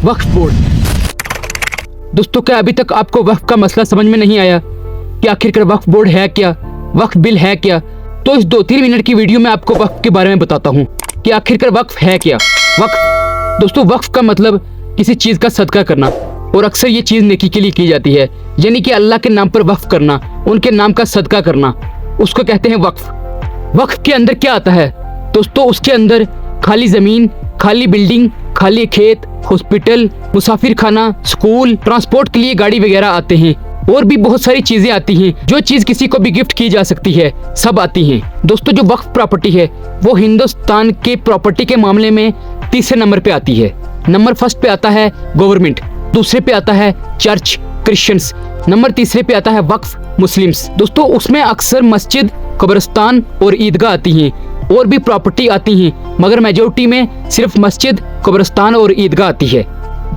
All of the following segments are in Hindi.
वक्फ बोर्ड। दोस्तों, क्या अभी तक आपको वक्फ का मसला समझ में नहीं आया कि आखिरकार वक्फ बोर्ड है क्या, वक्फ बिल है क्या? तो इस 2-3 मिनट की वीडियो में आपको वक्फ के बारे में बताता हूँ कि आखिरकार वक्फ है क्या। वक्फ दोस्तों, वक्फ का मतलब किसी चीज का सदका करना, और अक्सर ये चीज नेकी के लिए की जाती है, यानी कि अल्लाह के नाम पर वक्फ करना, उनके नाम का सदका करना, उसको कहते हैं वक्फ। वक्फ के अंदर क्या आता है दोस्तों? उसके अंदर खाली जमीन, खाली बिल्डिंग, खाली खेत, हॉस्पिटल, मुसाफिर खाना, स्कूल, ट्रांसपोर्ट के लिए गाड़ी वगैरह आते हैं, और भी बहुत सारी चीजें आती हैं। जो चीज किसी को भी गिफ्ट की जा सकती है, सब आती हैं। दोस्तों, जो वक्फ प्रॉपर्टी है वो हिंदुस्तान के प्रॉपर्टी के मामले में तीसरे नंबर पे आती है। नंबर फर्स्ट पे आता है गवर्नमेंट, दूसरे पे आता है चर्च क्रिश्चियंस, नंबर तीसरे पे आता है वक्फ मुस्लिम्स। दोस्तों, उसमें अक्सर मस्जिद, कब्रिस्तान और ईदगाह आती हैं, और भी प्रॉपर्टी आती हैं, मगर मेजोरिटी में सिर्फ मस्जिद, कब्रिस्तान और ईदगाह आती है।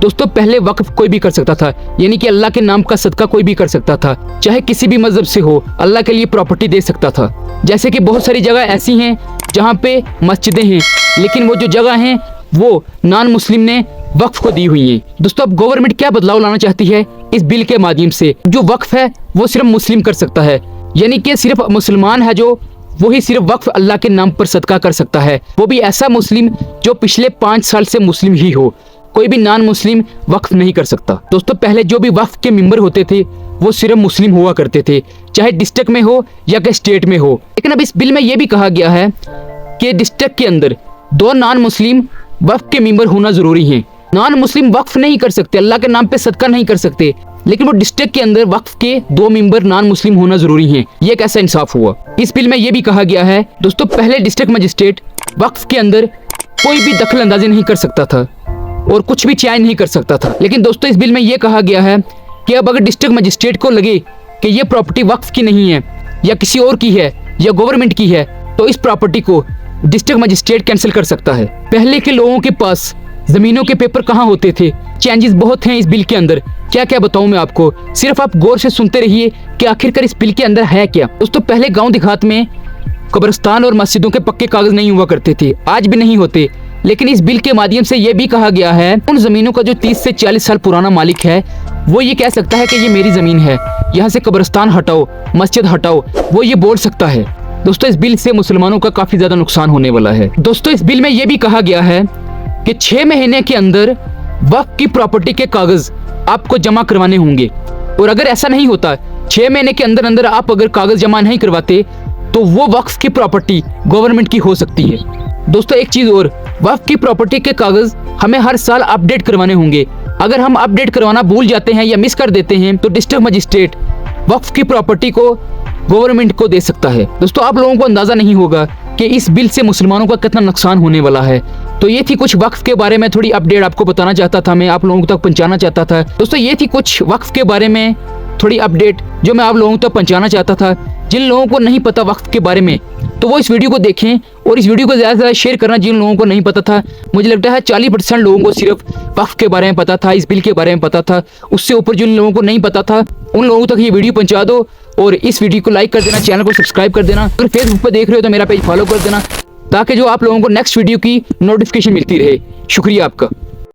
दोस्तों, पहले वक्फ कोई भी कर सकता था, यानी कि अल्लाह के नाम का सदका कोई भी कर सकता था, चाहे किसी भी मजहब से हो, अल्लाह के लिए प्रॉपर्टी दे सकता था। जैसे कि बहुत सारी जगह ऐसी हैं जहाँ पे मस्जिदें हैं, लेकिन वो जो जगह हैं वो नॉन मुस्लिम ने वक्फ को दी हुई है। दोस्तों, अब गवर्नमेंट क्या बदलाव लाना चाहती है इस बिल के माध्यम से? जो वक्फ है वो सिर्फ मुस्लिम कर सकता है, यानी कि सिर्फ मुसलमान है जो वही सिर्फ वक्फ अल्लाह के नाम पर सदका कर सकता है, वो भी ऐसा मुस्लिम जो पिछले 5 साल से मुस्लिम ही हो। कोई भी नॉन मुस्लिम वक्फ नहीं कर सकता। दोस्तों, पहले जो भी वक्फ के मेंबर होते थे वो सिर्फ मुस्लिम हुआ करते थे, चाहे डिस्ट्रिक्ट में हो या कि स्टेट में हो। लेकिन अब इस बिल में ये भी कहा गया है कि डिस्ट्रिक्ट के अंदर 2 नॉन मुस्लिम वक्फ के मेंबर होना जरूरी है। नॉन मुस्लिम वक्फ नहीं कर सकते, अल्लाह के नाम पे सदका नहीं कर सकते, लेकिन वो डिस्ट्रिक्ट के अंदर वक्फ के 2 मेंबर नॉन मुस्लिम होना जरूरी है। ये कैसा इंसाफ हुआ? इस बिल में ये भी कहा गया है दोस्तों, पहले डिस्ट्रिक्ट मजिस्ट्रेट वक्फ के अंदर कोई भी दखल अंदाजी नहीं कर सकता था और कुछ भी चयन नहीं कर सकता था। लेकिन दोस्तों, इस बिल में ये कहा गया है कि अब अगर डिस्ट्रिक्ट मजिस्ट्रेट को लगे कि ये प्रॉपर्टी वक्फ की नहीं है या किसी और की है या गवर्नमेंट की है, तो इस प्रॉपर्टी को डिस्ट्रिक्ट मजिस्ट्रेट कैंसिल कर सकता है। पहले के लोगों के पास जमीनों के पेपर कहाँ होते थे? चेंजेस बहुत हैं इस बिल के अंदर, क्या क्या बताऊं मैं आपको, सिर्फ आप गौर से सुनते रहिए कि आखिरकार इस बिल के अंदर है क्या। दोस्तों, पहले गांव देहात में कब्रिस्तान और मस्जिदों के पक्के कागज नहीं हुआ करते थे, आज भी नहीं होते, लेकिन इस बिल के माध्यम से ये भी कहा गया है उन जमीनों का जो 30 से 40 साल पुराना मालिक है वो ये कह सकता है कि ये मेरी जमीन है, यहाँ से कब्रिस्तान हटाओ, मस्जिद हटाओ, वो ये बोल सकता है। दोस्तों, इस बिल से मुसलमानों का काफी ज्यादा नुकसान होने वाला है। दोस्तों, इस बिल में ये भी कहा गया है कि 6 महीने के अंदर वक्फ की प्रॉपर्टी के कागज आपको जमा करवाने होंगे, और अगर ऐसा नहीं होता, 6 महीने के अंदर अंदर आप अगर कागज जमा नहीं करवाते, तो वो वक्फ की प्रॉपर्टी गवर्नमेंट की हो सकती है। दोस्तों, एक चीज और, वक्फ की प्रॉपर्टी के कागज हमें हर साल अपडेट करवाने होंगे। अगर हम अपडेट करवाना भूल जाते हैं या मिस कर देते हैं, तो डिस्ट्रिक्ट मजिस्ट्रेट वक्फ की प्रॉपर्टी को गवर्नमेंट को दे सकता है। दोस्तों, आप लोगों को अंदाजा नहीं होगा कि इस बिल से मुसलमानों का कितना नुकसान होने वाला है। तो ये थी कुछ वक्फ के बारे में थोड़ी अपडेट आपको बताना चाहता था, मैं आप लोगों तक पहुंचाना चाहता था। दोस्तों, ये थी कुछ वक्फ के बारे में थोड़ी अपडेट जो मैं आप लोगों तक पहुंचाना चाहता था। जिन लोगों को नहीं पता वक्फ के बारे में, तो वो इस वीडियो को देखें और इस वीडियो को ज़्यादा से ज़्यादा शेयर करना जिन लोगों को नहीं पता था। मुझे लगता है 40% लोगों को सिर्फ वक्फ के बारे में पता था, इस बिल के बारे में पता था। उससे ऊपर जिन लोगों को नहीं पता था उन लोगों तक ये वीडियो पहुंचा दो, और इस वीडियो को लाइक कर देना, चैनल को सब्सक्राइब कर देना। अगर फेसबुक पर देख रहे हो तो मेरा पेज फॉलो कर देना, ताकि जो आप लोगों को नेक्स्ट वीडियो की नोटिफिकेशन मिलती रहे। शुक्रिया आपका।